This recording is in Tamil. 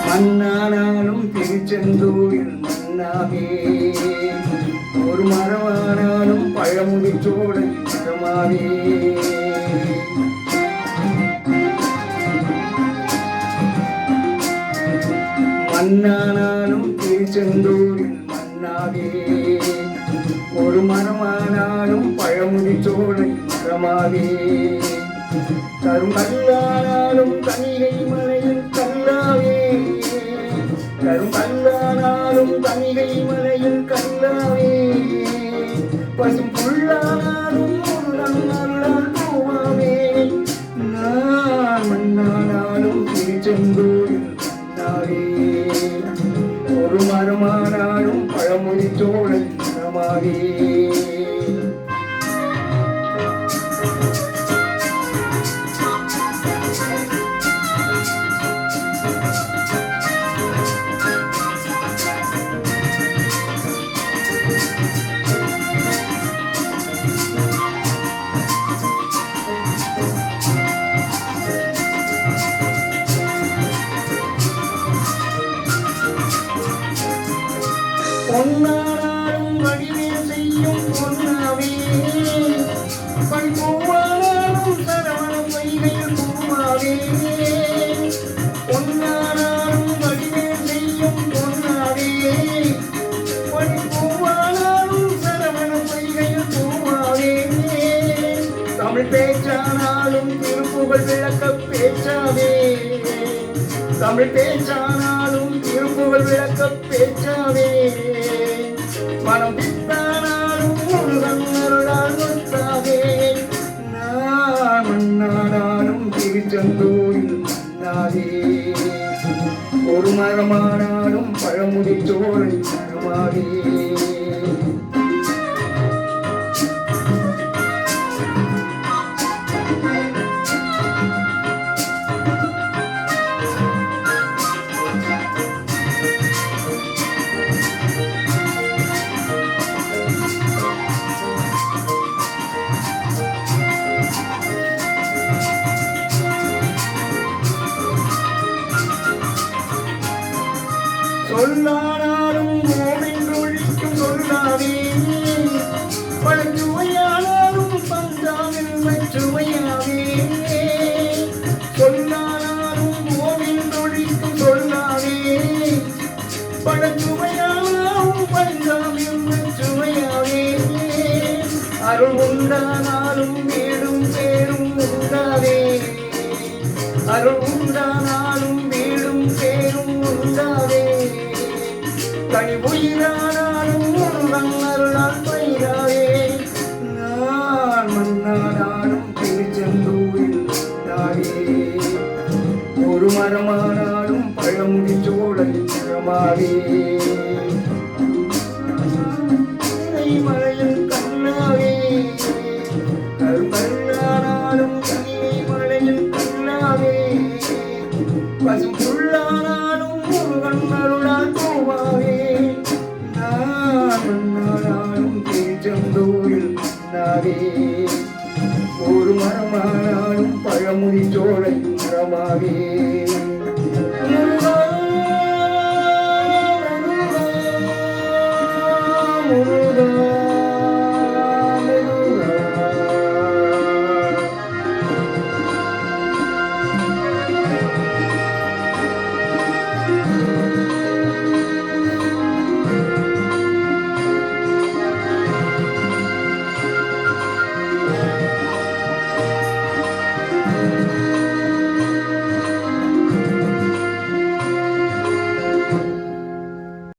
மண்ணானாலும் திருச்செந்தூரில் மண்ணாவே, ஒரு மரமானாலும் பழமுதி சோலை மரமாவே. மண்ணானாலும் திருச்செந்தூரில் மண்ணாவே, ஒரு மரமானாலும் பழமுதி சோலை மரமாவே. கருங்கல்லானாலும் கனிகை மலையில் கல்லாவே, கருங்கல்லானாலும் கனிகை மலையில் கல்லாவே. பசும் புல்லானாலும் அருளால் பூவாவே. நான் மண்ணானாலும் திருச்செந்தூரில் மண்ணாவே, ஒரு மரமானாலும் பழமொழி சோழல் மரமாவே. பொன்னானாலும் வடிவேல் செய்யும் பொன்னாவே, பண்பூவானாலும் சரவணம் வைகையில் பூவாவே. பொன்னானாலும் வடிவேல் செய்யும் பொன்னாவே, பண்பூவானாலும் சரவணம் வைகையில் பூவாவே. தமிழ் பேச்சானாலும் திருப்புகழ் விளக்க பேச்சாவே, தமிழ் பேச்சானாலும் திருப்புகழ் விளக்க பேச்சாவே. மனம் பித்தானாலும் முருகன் அருளால் ஒத்தாவே. நான் மண்ணானாலும் திருச்செந்தூரில் மண்ணாவே, ஒரு மரமானாலும் பழமுதி சோலை மரமாவே. சொல்லானாலும் ஓமென்றொழிக்கும் சொல்லாவே, பழஞ்சுவையானாலும் பஞ்சாமின்மை சுவையாவே. சொல்லானாலும் ஓமென்றொழிக்கும் சொல்லாவே, பழஞ்சுவையானாலும் பஞ்சாமின்மை சுவையாவே. அருள் உண்டானாலும் வீடும் பேரும் உண்டாவே, அருள் உண்டானாலும் வீடும் பேரும் உண்டாவே. தனி உயிரானாலும் முருகன் அருளால் பயிராவே. நான் மண்ணானாலும் திருச்செந்தூரில் மண்ணாவே, ஒரு மரமானாலும் பழமுதி சோலை மரமாவே. மலையில் கண்ணாவே, கருங்கல்லானாலும் கனியை மலையில் கண்ணாவே. பசும் புல்லானாலும் முருகன் அருளால் பூவாவே. நான் மண்ணானாலும் திருச்செந்தூரில் மண்ணாவே, ஒரு மரமானாலும் பழமுதி சோலை மரமாவே.